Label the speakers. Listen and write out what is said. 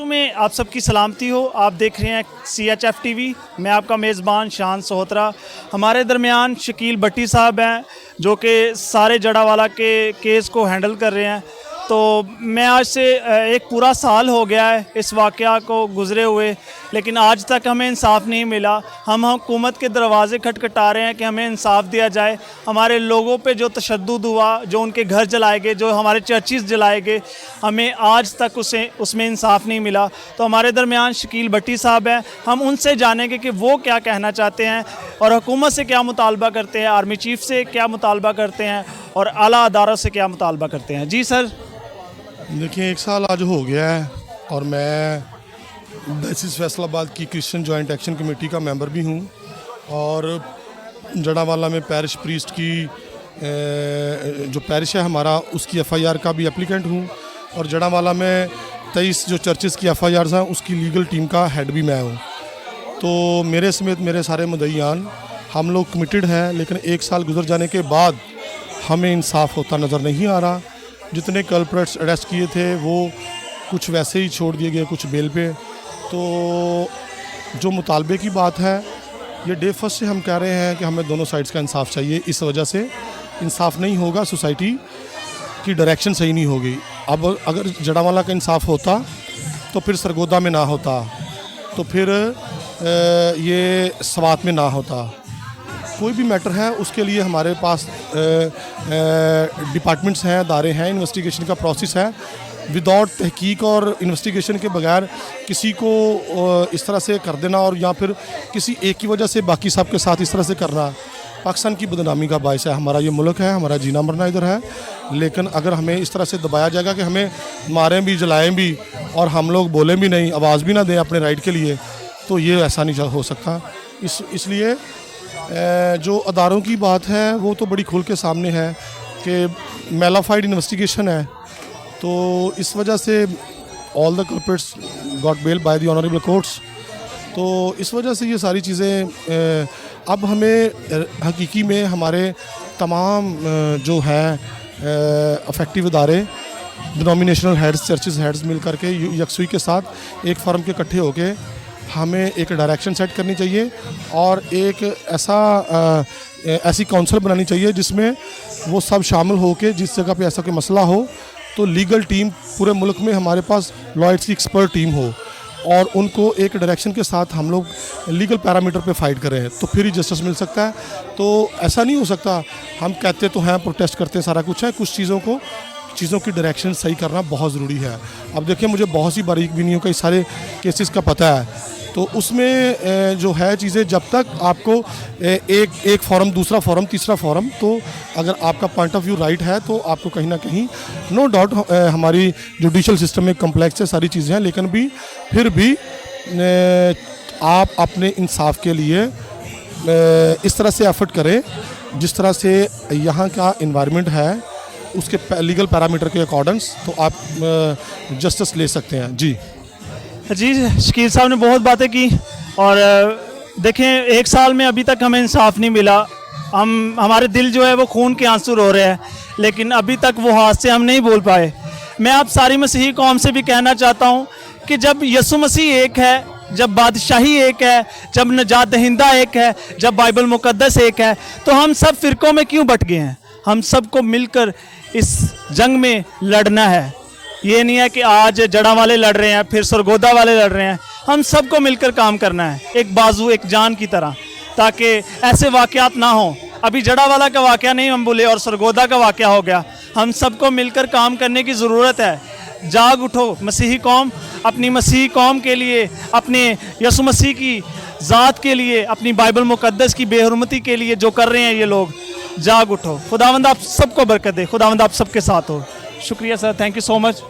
Speaker 1: में आप सबकी सलामती हो। आप देख रहे हैं CHF TV। मैं आपका मेज़बान शान सोहतरा। हमारे दरमियान शकील भट्टी साहब हैं जो कि सारे जड़ावाला के केस को हैंडल कर रहे हैं। तो मैं आज से एक पूरा साल हो गया है इस वाक़या को गुज़रे हुए, लेकिन आज तक हमें इंसाफ नहीं मिला। हम हुकूमत के दरवाज़े खटखटा रहे हैं कि हमें इंसाफ दिया जाए। हमारे लोगों पे जो तशद्दुद हुआ, जो उनके घर जलाए गए, जो हमारे चर्चिज़ जलाए गए, हमें आज तक उसमें इंसाफ नहीं मिला। तो हमारे दरमियान शकील भट्टी साहब हैं, हम उनसे जानेंगे कि वो क्या कहना चाहते हैं और हुकूमत से क्या मुतालबा करते हैं, आर्मी चीफ़ से क्या मुतालबा करते हैं और आला अदारों से क्या मुतालबा करते हैं। जी सर।
Speaker 2: देखिए, एक साल आज हो गया है और मैं डायसिस फैसलाबाद की क्रिश्चियन जॉइंट एक्शन कमेटी का मेंबर भी हूँ और जड़ावाला में पैरिश प्रीस्ट की जो पैरिश है हमारा, उसकी FIR का भी एप्लीकेंट हूँ और जड़ावाला में 23 जो चर्चेज़ की FIRs हैं उसकी लीगल टीम का हेड भी मैं हूँ। तो मेरे समेत मेरे सारे मुद्दईयान हम लोग कमिटेड हैं, लेकिन एक साल गुजर जाने के बाद हमें इंसाफ होता नज़र नहीं आ रहा। जितने कल्प्रेट्स अरेस्ट किए थे वो कुछ वैसे ही छोड़ दिए गए, कुछ बेल पे। तो जो मुतालबे की बात है, ये डे फर्स्ट से हम कह रहे हैं कि हमें दोनों साइड्स का इंसाफ चाहिए। इस वजह से इंसाफ नहीं होगा, सोसाइटी की डायरेक्शन सही नहीं होगी। अब अगर जड़ावाला का इंसाफ होता तो फिर सरगोदा में ना होता, तो फिर ये स्वात में ना होता। कोई भी मैटर है उसके लिए हमारे पास डिपार्टमेंट्स हैं, अदारे हैं, इन्वेस्टिगेशन का प्रोसेस है। विदाउट तहकीक और इन्वेस्टिगेशन के बगैर किसी को इस तरह से कर देना और या फिर किसी एक की वजह से बाकी सब के साथ इस तरह से करना पाकिस्तान की बदनामी का बायस है। हमारा ये मुल्क है, हमारा जीना मरना इधर है, लेकिन अगर हमें इस तरह से दबाया जाएगा कि हमें मारें भी, जलाएं भी और हम लोग बोलें भी नहीं, आवाज़ भी ना दें अपने राइट के लिए, तो ये ऐसा नहीं हो सकता। इसलिए जो अदारों की बात है वो तो बड़ी खुल के सामने है कि मेलाफाइड इन्वेस्टिगेशन है। तो इस वजह से all the culprits got bail by the honourable courts. तो इस वजह से ये सारी चीज़ें अब हमें हकीकी में हमारे तमाम जो है अफेक्टिव अदारे, डिनोमिनेशनल हेड्स, चर्चेस हेड्स मिल करके यकसुई के साथ एक फर्म के इकट्ठे होके हमें एक डायरेक्शन सेट करनी चाहिए और एक ऐसी काउंसिल बनानी चाहिए जिसमें वो सब शामिल हो के, जिस जगह पे ऐसा कोई मसला हो तो लीगल टीम पूरे मुल्क में हमारे पास लॉयर्स की एक्सपर्ट टीम हो और उनको एक डायरेक्शन के साथ हम लोग लीगल पैरामीटर पे फाइट करें, तो फिर ही जस्टिस मिल सकता है। तो ऐसा नहीं हो सकता हम कहते तो हैं, प्रोटेस्ट करते हैं, सारा कुछ है, कुछ चीज़ों की डायरेक्शन सही करना बहुत ज़रूरी है। अब देखिए, मुझे बहुत सी बारीक बीनियों का सारे केसेस का पता है, तो उसमें जो है चीज़ें, जब तक आपको एक फॉरम, दूसरा फॉरम, तीसरा फॉरम, तो अगर आपका पॉइंट ऑफ व्यू राइट है तो आपको कहीं ना कहीं नो डाउट हमारी जुडिशल सिस्टम में कम्प्लेक्स है, सारी चीज़ें हैं, लेकिन फिर भी आप अपने इंसाफ के लिए इस तरह से एफर्ट करें जिस तरह से यहाँ का इन्वायरमेंट है उसके लीगल पैरामीटर के अकॉर्डिंग्स, तो आप जस्टिस ले सकते हैं। जी
Speaker 1: शकील साहब ने बहुत बातें की और देखें, एक साल में अभी तक हमें इंसाफ नहीं मिला। हमारे दिल जो है वो खून के आंसू रो रहे हैं, लेकिन अभी तक वो हादसे हम नहीं बोल पाए। मैं आप सारी मसीही कौम से भी कहना चाहता हूँ कि जब यसु मसीह एक है, जब बादशाही एक है, जब नजात दहिंदा एक है, जब बाइबल मुकद्दस एक है, तो हम सब फ़िरक़ों में क्यों बट गए हैं? हम सबको मिलकर इस जंग में लड़ना है। ये नहीं है कि आज जड़ा वाले लड़ रहे हैं फिर सरगोदा वाले लड़ रहे हैं। हम सबको मिलकर काम करना है, एक बाजू एक जान की तरह, ताकि ऐसे वाक़यात ना हो। अभी जड़ा वाला का वाक़या नहीं हम बोले और सरगोदा का वाक़या हो गया। हम सबको मिलकर काम करने की ज़रूरत है। जाग उठो मसीही कौम, अपनी मसीही कौम के लिए, अपने यसु मसीह की ज़ात के लिए, अपनी बाइबल मुकद्दस की बेहुरमती के लिए जो कर रहे हैं ये लोग, जाग उठो। खुदावंद आप सबको बरकत दे, खुदावंद आप सबके साथ हो। शुक्रिया sir, thank you so much.